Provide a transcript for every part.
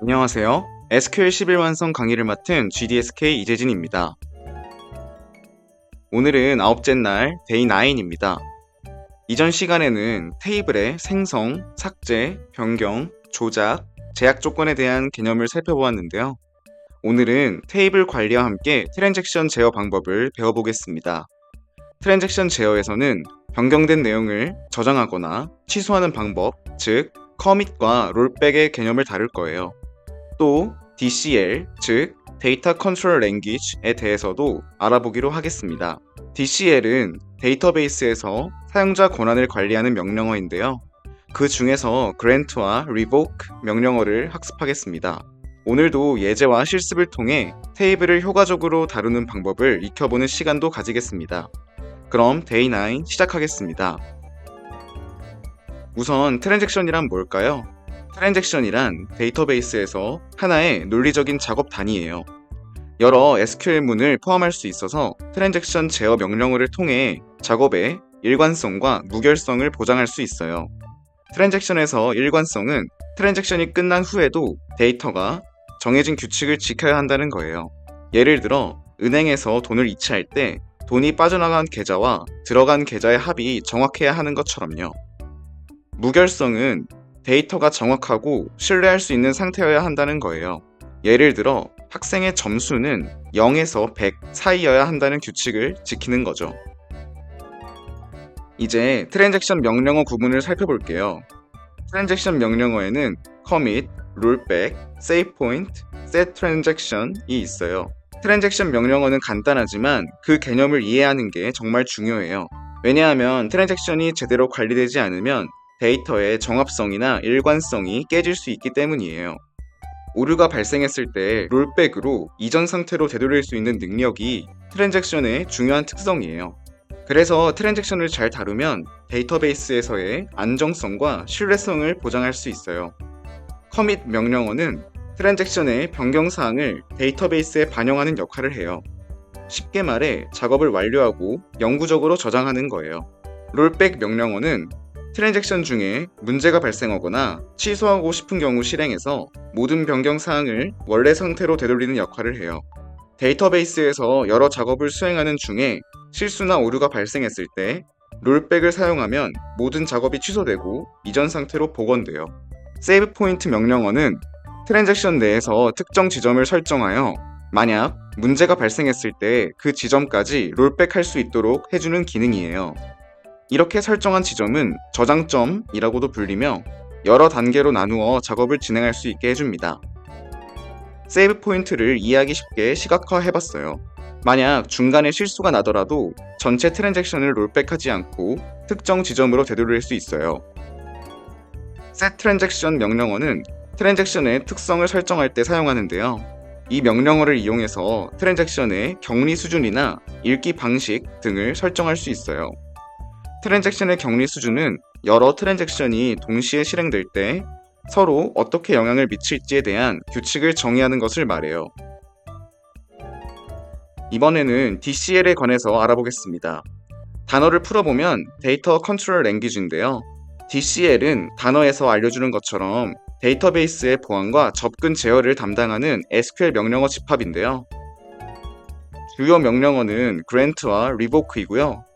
안녕하세요. SQL 11 완성 강의를 맡은 GDSK 이재진입니다. 오늘은 아홉째 날 데이 9입니다. 이전 시간에는 테이블의 생성, 삭제, 변경, 조작, 제약 조건에 대한 개념을 살펴보았는데요. 오늘은 테이블 관리와 함께 트랜잭션 제어 방법을 배워보겠습니다. 트랜잭션 제어에서는 변경된 내용을 저장하거나 취소하는 방법, 즉 커밋과 롤백의 개념을 다룰 거예요. 또 DCL, 즉 데이터 컨트롤 랭귀지에 대해서도 알아보기로 하겠습니다. DCL은 데이터베이스에서 사용자 권한을 관리하는 명령어인데요. 그 중에서 grant와 revoke 명령어를 학습하겠습니다. 오늘도 예제와 실습을 통해 테이블을 효과적으로 다루는 방법을 익혀보는 시간도 가지겠습니다. 그럼 데이 9 시작하겠습니다. 우선 트랜잭션이란 뭘까요? 트랜잭션이란 데이터베이스에서 하나의 논리적인 작업 단위예요. 여러 SQL문을 포함할 수 있어서 트랜잭션 제어 명령어를 통해 작업의 일관성과 무결성을 보장할 수 있어요. 트랜잭션에서 일관성은 트랜잭션이 끝난 후에도 데이터가 정해진 규칙을 지켜야 한다는 거예요. 예를 들어 은행에서 돈을 이체할 때 돈이 빠져나간 계좌와 들어간 계좌의 합이 정확해야 하는 것처럼요. 무결성은 데이터가 정확하고 신뢰할 수 있는 상태여야 한다는 거예요. 예를 들어 학생의 점수는 0에서 100 사이여야 한다는 규칙을 지키는 거죠. 이제 트랜잭션 명령어 구문을 살펴볼게요. 트랜잭션 명령어에는 commit, rollback, save point, set transaction 이 있어요. 트랜잭션 명령어는 간단하지만 그 개념을 이해하는 게 정말 중요해요. 왜냐하면 트랜잭션이 제대로 관리되지 않으면 데이터의 정합성이나 일관성이 깨질 수 있기 때문이에요. 오류가 발생했을 때 롤백으로 이전 상태로 되돌릴 수 있는 능력이 트랜잭션의 중요한 특성이에요. 그래서 트랜잭션을 잘 다루면 데이터베이스에서의 안정성과 신뢰성을 보장할 수 있어요. 커밋 명령어는 트랜잭션의 변경사항을 데이터베이스에 반영하는 역할을 해요. 쉽게 말해 작업을 완료하고 영구적으로 저장하는 거예요. 롤백 명령어는 트랜잭션 중에 문제가 발생하거나 취소하고 싶은 경우 실행해서 모든 변경 사항을 원래 상태로 되돌리는 역할을 해요. 데이터베이스에서 여러 작업을 수행하는 중에 실수나 오류가 발생했을 때 롤백을 사용하면 모든 작업이 취소되고 이전 상태로 복원돼요. 세이브 포인트 명령어는 트랜잭션 내에서 특정 지점을 설정하여 만약 문제가 발생했을 때 그 지점까지 롤백할 수 있도록 해주는 기능이에요. 이렇게 설정한 지점은 저장점이라고도 불리며 여러 단계로 나누어 작업을 진행할 수 있게 해줍니다. 세이브 포인트를 이해하기 쉽게 시각화해봤어요. 만약 중간에 실수가 나더라도 전체 트랜잭션을 롤백하지 않고 특정 지점으로 되돌릴 수 있어요. set transaction 명령어는 트랜잭션의 특성을 설정할 때 사용하는데요. 이 명령어를 이용해서 트랜잭션의 격리 수준이나 읽기 방식 등을 설정할 수 있어요. 트랜잭션의 격리 수준은 여러 트랜잭션이 동시에 실행될 때 서로 어떻게 영향을 미칠지에 대한 규칙을 정의하는 것을 말해요. 이번에는 DCL에 관해서 알아보겠습니다. 단어를 풀어보면 데이터 컨트롤 랭귀지인데요. DCL은 단어에서 알려주는 것처럼 데이터베이스의 보안과 접근 제어를 담당하는 SQL 명령어 집합인데요. 주요 명령어는 grant와 revoke이고요.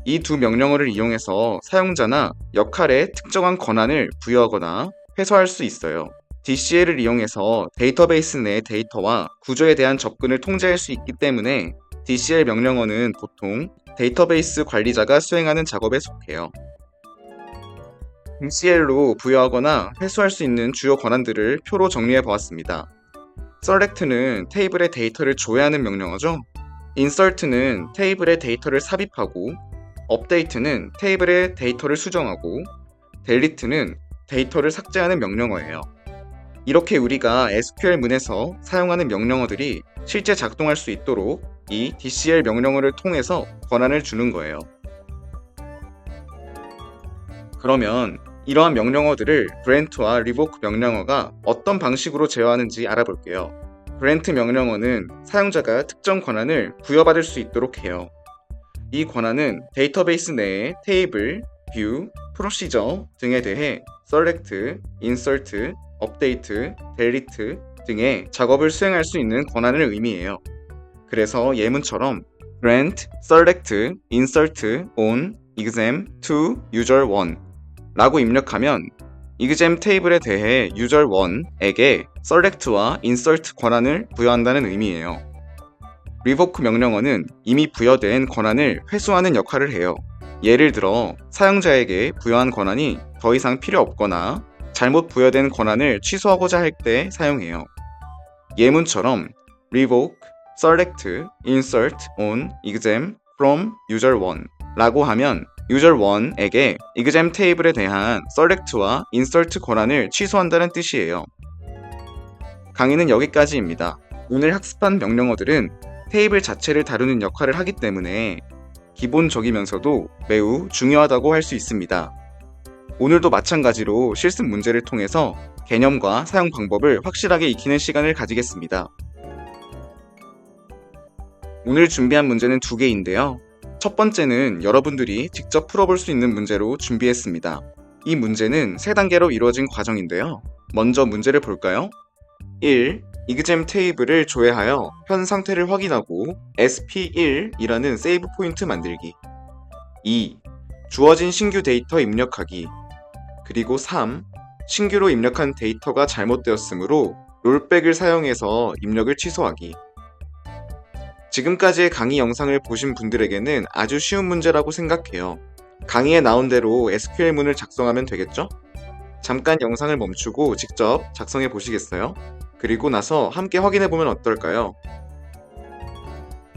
이 두 명령어를 이용해서 사용자나 역할에 특정한 권한을 부여하거나 회수할 수 있어요. DCL을 이용해서 데이터베이스 내 데이터와 구조에 대한 접근을 통제할 수 있기 때문에 DCL 명령어는 보통 데이터베이스 관리자가 수행하는 작업에 속해요. DCL로 부여하거나 회수할 수 있는 주요 권한들을 표로 정리해 보았습니다. select는 테이블에 데이터를 조회하는 명령어죠. insert는 테이블에 데이터를 삽입하고 update는 테이블에 데이터를 수정하고 delete는 데이터를 삭제하는 명령어예요. 이렇게 우리가 SQL문에서 사용하는 명령어들이 실제 작동할 수 있도록 이 DCL 명령어를 통해서 권한을 주는 거예요. 그러면 이러한 명령어들을 grant와 revoke 명령어가 어떤 방식으로 제어하는지 알아볼게요. grant 명령어는 사용자가 특정 권한을 부여받을 수 있도록 해요. 이 권한은 데이터베이스 내의 테이블, view, procedure 등에 대해 select, insert, update, delete 등의 작업을 수행할 수 있는 권한을 의미해요. 그래서 예문처럼 grant, select, insert on exam to user 1 라고 입력하면 exam 테이블에 대해 user 1에게 select와 insert 권한을 부여한다는 의미예요. revoke 명령어는 이미 부여된 권한을 회수하는 역할을 해요. 예를 들어 사용자에게 부여한 권한이 더 이상 필요 없거나 잘못 부여된 권한을 취소하고자 할 때 사용해요. 예문처럼 revoke, select, insert on exam from user 1 라고 하면 user 1에게 exam 테이블에 대한 select와 insert 권한을 취소한다는 뜻이에요. 강의는 여기까지입니다. 오늘 학습한 명령어들은 테이블 자체를 다루는 역할을 하기 때문에 기본적이면서도 매우 중요하다고 할 수 있습니다. 오늘도 마찬가지로 실습 문제를 통해서 개념과 사용 방법을 확실하게 익히는 시간을 가지겠습니다. 오늘 준비한 문제는 2개인데요. 첫 번째는 여러분들이 직접 풀어볼 수 있는 문제로 준비했습니다. 이 문제는 3단계로 이루어진 과정인데요. 먼저 문제를 볼까요? 1. exam 테이블을 조회하여 현 상태를 확인하고 sp1이라는 세이브 포인트 만들기. 2. 주어진 신규 데이터 입력하기. 그리고 3. 신규로 입력한 데이터가 잘못되었으므로 롤백을 사용해서 입력을 취소하기. 지금까지의 강의 영상을 보신 분들에게는 아주 쉬운 문제라고 생각해요. 강의에 나온 대로 SQL문을 작성하면 되겠죠? 잠깐 영상을 멈추고 직접 작성해 보시겠어요? 그리고 나서 함께 확인해 보면 어떨까요?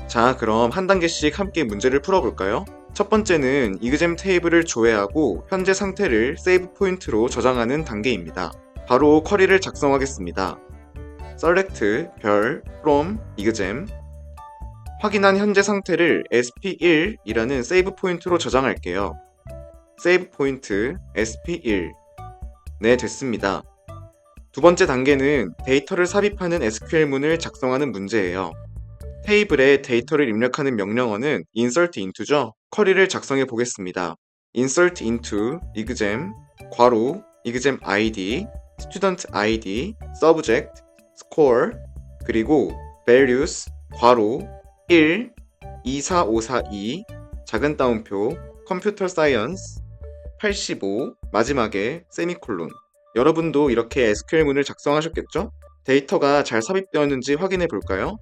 자, 그럼 한 단계씩 함께 문제를 풀어볼까요? 첫 번째는 exam 테이블을 조회하고 현재 상태를 세이브 포인트로 저장하는 단계입니다. 바로 쿼리를 작성하겠습니다. select 별 from exam 확인한 현재 상태를 sp1이라는 세이브 포인트로 저장할게요. 세이브 포인트 sp1 네, 됐습니다. 두 번째 단계는 데이터를 삽입하는 SQL문을 작성하는 문제예요. 테이블에 데이터를 입력하는 명령어는 insert into죠. 쿼리를 작성해 보겠습니다. insert into exam 괄호 exam id, student id, subject, score 그리고 values 괄호 1, 24542 작은 따옴표 컴퓨터 사이언스 85 마지막에 세미콜론. 여러분도 이렇게 SQL문을 작성하셨겠죠? 데이터가 잘 삽입되었는지 확인해 볼까요?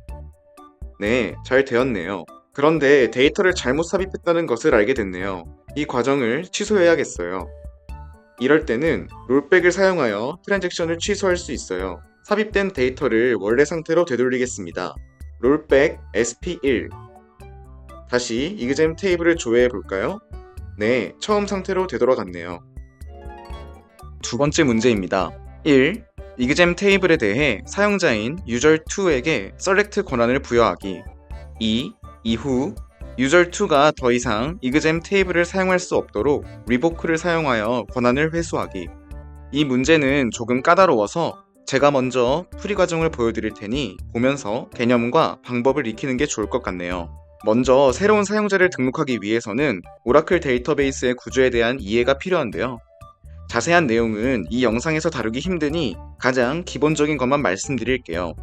네, 잘 되었네요. 그런데 데이터를 잘못 삽입했다는 것을 알게 됐네요. 이 과정을 취소해야겠어요. 이럴 때는 롤백을 사용하여 트랜잭션을 취소할 수 있어요. 삽입된 데이터를 원래 상태로 되돌리겠습니다. 롤백 sp1 다시 exam 테이블을 조회해 볼까요? 네, 처음 상태로 되돌아갔네요. 두 번째 문제입니다. 1. exam 테이블에 대해 사용자인 user2에게 select 권한을 부여하기. 2. 이후 user2가 더 이상 exam 테이블을 사용할 수 없도록 revoke를 사용하여 권한을 회수하기. 이 문제는 조금 까다로워서 제가 먼저 풀이 과정을 보여드릴 테니 보면서 개념과 방법을 익히는 게 좋을 것 같네요. 먼저 새로운 사용자를 등록하기 위해서는 오라클 데이터베이스의 구조에 대한 이해가 필요한데요. 자세한 내용은 이 영상에서 다루기 힘드니 가장 기본적인 것만 말씀드릴게요.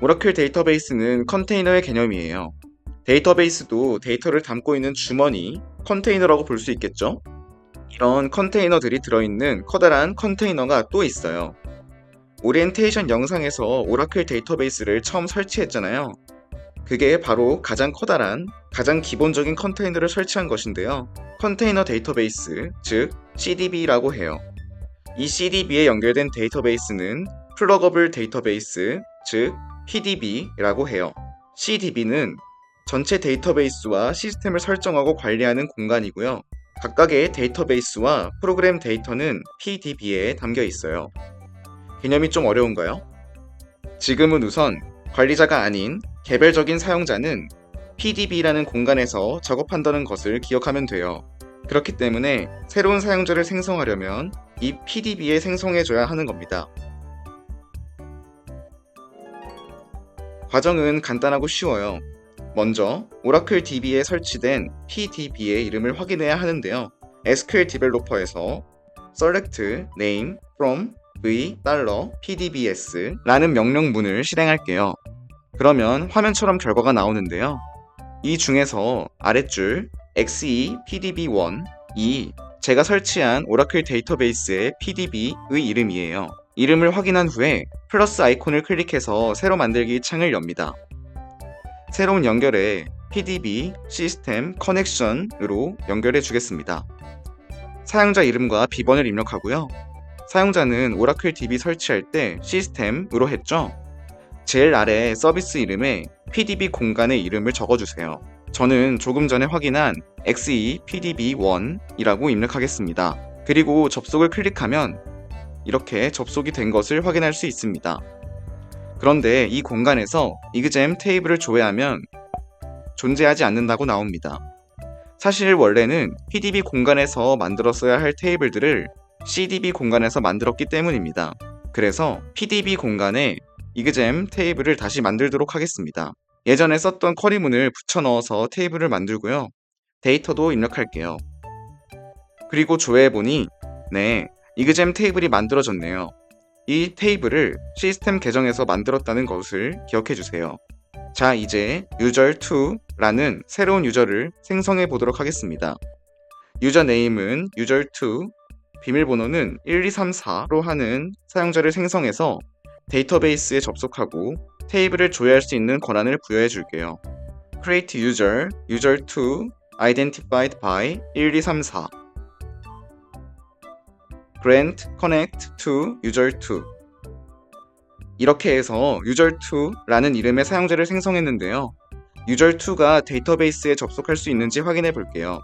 오라클 데이터베이스는 컨테이너의 개념이에요. 데이터베이스도 데이터를 담고 있는 주머니, 컨테이너라고 볼 수 있겠죠? 이런 컨테이너들이 들어있는 커다란 컨테이너가 또 있어요. 오리엔테이션 영상에서 오라클 데이터베이스를 처음 설치했잖아요. 그게 바로 가장 커다란, 가장 기본적인 컨테이너를 설치한 것인데요. 컨테이너 데이터베이스, 즉 CDB라고 해요. 이 CDB에 연결된 데이터베이스는 플러거블 데이터베이스, 즉 PDB라고 해요. CDB는 전체 데이터베이스와 시스템을 설정하고 관리하는 공간이고요. 각각의 데이터베이스와 프로그램 데이터는 PDB에 담겨 있어요. 개념이 좀 어려운가요? 지금은 우선 관리자가 아닌 개별적인 사용자는 PDB라는 공간에서 작업한다는 것을 기억하면 돼요. 그렇기 때문에 새로운 사용자를 생성하려면 이 PDB에 생성해줘야 하는 겁니다. 과정은 간단하고 쉬워요. 먼저 오라클 DB에 설치된 PDB의 이름을 확인해야 하는데요. SQL 디벨로퍼에서 select name from $PDBS 라는 명령문을 실행할게요. 그러면 화면처럼 결과가 나오는데요. 이 중에서 아랫줄 XE-PDB1 이 제가 설치한 오라클 데이터베이스의 PDB의 이름이에요. 이름을 확인한 후에 플러스 아이콘을 클릭해서 새로 만들기 창을 엽니다. 새로운 연결에 PDB 시스템 커넥션으로 연결해 주겠습니다. 사용자 이름과 비번을 입력하고요. 사용자는 오라클 DB 설치할 때 시스템으로 했죠? 제일 아래 서비스 이름에 PDB 공간의 이름을 적어주세요. 저는 조금 전에 확인한 XE-PDB1이라고 입력하겠습니다. 그리고 접속을 클릭하면 이렇게 접속이 된 것을 확인할 수 있습니다. 그런데 이 공간에서 exam 테이블을 조회하면 존재하지 않는다고 나옵니다. 사실 원래는 PDB 공간에서 만들었어야 할 테이블들을 CDB 공간에서 만들었기 때문입니다. 그래서 PDB 공간에 exam 테이블을 다시 만들도록 하겠습니다. 예전에 썼던 쿼리문을 붙여 넣어서 테이블을 만들고요. 데이터도 입력할게요. 그리고 조회해보니 네, exam 테이블이 만들어졌네요. 이 테이블을 시스템 계정에서 만들었다는 것을 기억해주세요. 자, 이제 user2라는 새로운 유저를 생성해 보도록 하겠습니다. 유저 네임은 user2, 비밀번호는 1234로 하는 사용자를 생성해서 데이터베이스에 접속하고 테이블을 조회할 수 있는 권한을 부여해 줄게요. create user, user2, identified by 1234 grant connect to user2 이렇게 해서 user2라는 이름의 사용자를 생성했는데요. user2가 데이터베이스에 접속할 수 있는지 확인해 볼게요.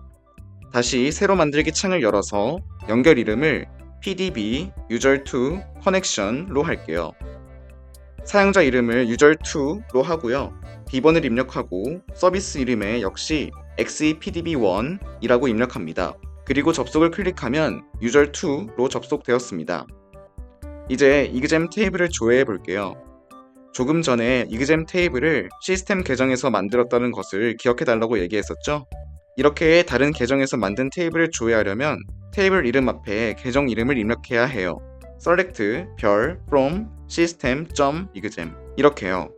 다시 새로 만들기 창을 열어서 연결 이름을 pdb user2 connection로 할게요. 사용자 이름을 user2로 하고요. 비번을 입력하고 서비스 이름에 역시 XEPDB1이라고 입력합니다. 그리고 접속을 클릭하면 user2로 접속되었습니다. 이제 exam 테이블을 조회해 볼게요. 조금 전에 exam 테이블을 시스템 계정에서 만들었다는 것을 기억해 달라고 얘기했었죠? 이렇게 다른 계정에서 만든 테이블을 조회하려면 테이블 이름 앞에 계정 이름을 입력해야 해요. select from system.exam 이렇게요.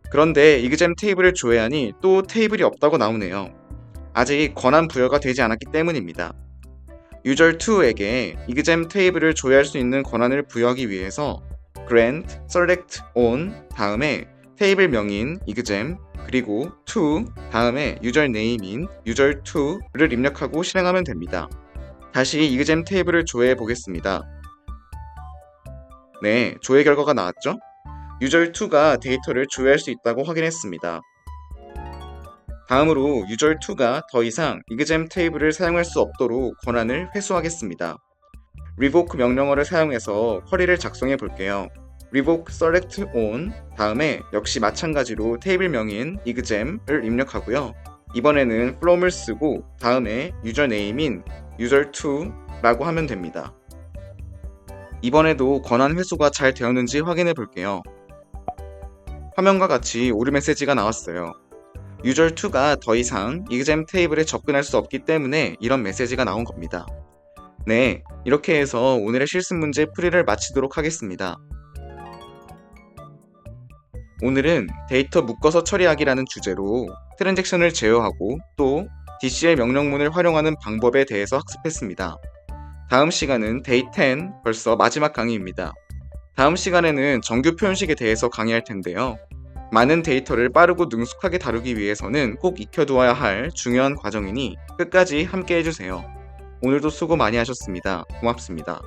그런데 exam 테이블을 조회하니 또 테이블이 없다고 나오네요. 아직 권한 부여가 되지 않았기 때문입니다. user2에게 exam 테이블을 조회할 수 있는 권한을 부여하기 위해서 grant select on 다음에 테이블 명인 exam 그리고 to 다음에 유저 네임인 user2를 입력하고 실행하면 됩니다. 다시 exam 테이블을 조회해 보겠습니다. 네, 조회 결과가 나왔죠? user2가 데이터를 조회할 수 있다고 확인했습니다. 다음으로 user2가 더 이상 exam 테이블을 사용할 수 없도록 권한을 회수하겠습니다. revoke 명령어를 사용해서 쿼리를 작성해 볼게요. revoke select on 다음에 역시 마찬가지로 테이블 명인 exam을 입력하고요. 이번에는 from을 쓰고 다음에 유저 네임인 user2라고 하면 됩니다. 이번에도 권한 회수가 잘 되었는지 확인해 볼게요. 화면과 같이 오류 메시지가 나왔어요. user2가 더 이상 exam 테이블에 접근할 수 없기 때문에 이런 메시지가 나온 겁니다. 네, 이렇게 해서 오늘의 실습 문제 풀이를 마치도록 하겠습니다. 오늘은 데이터 묶어서 처리하기라는 주제로 트랜잭션을 제어하고 또 DCL 명령문을 활용하는 방법에 대해서 학습했습니다. 다음 시간은 데이 10 벌써 마지막 강의입니다. 다음 시간에는 정규 표현식에 대해서 강의할 텐데요. 많은 데이터를 빠르고 능숙하게 다루기 위해서는 꼭 익혀두어야 할 중요한 과정이니 끝까지 함께 해주세요. 오늘도 수고 많이 하셨습니다. 고맙습니다.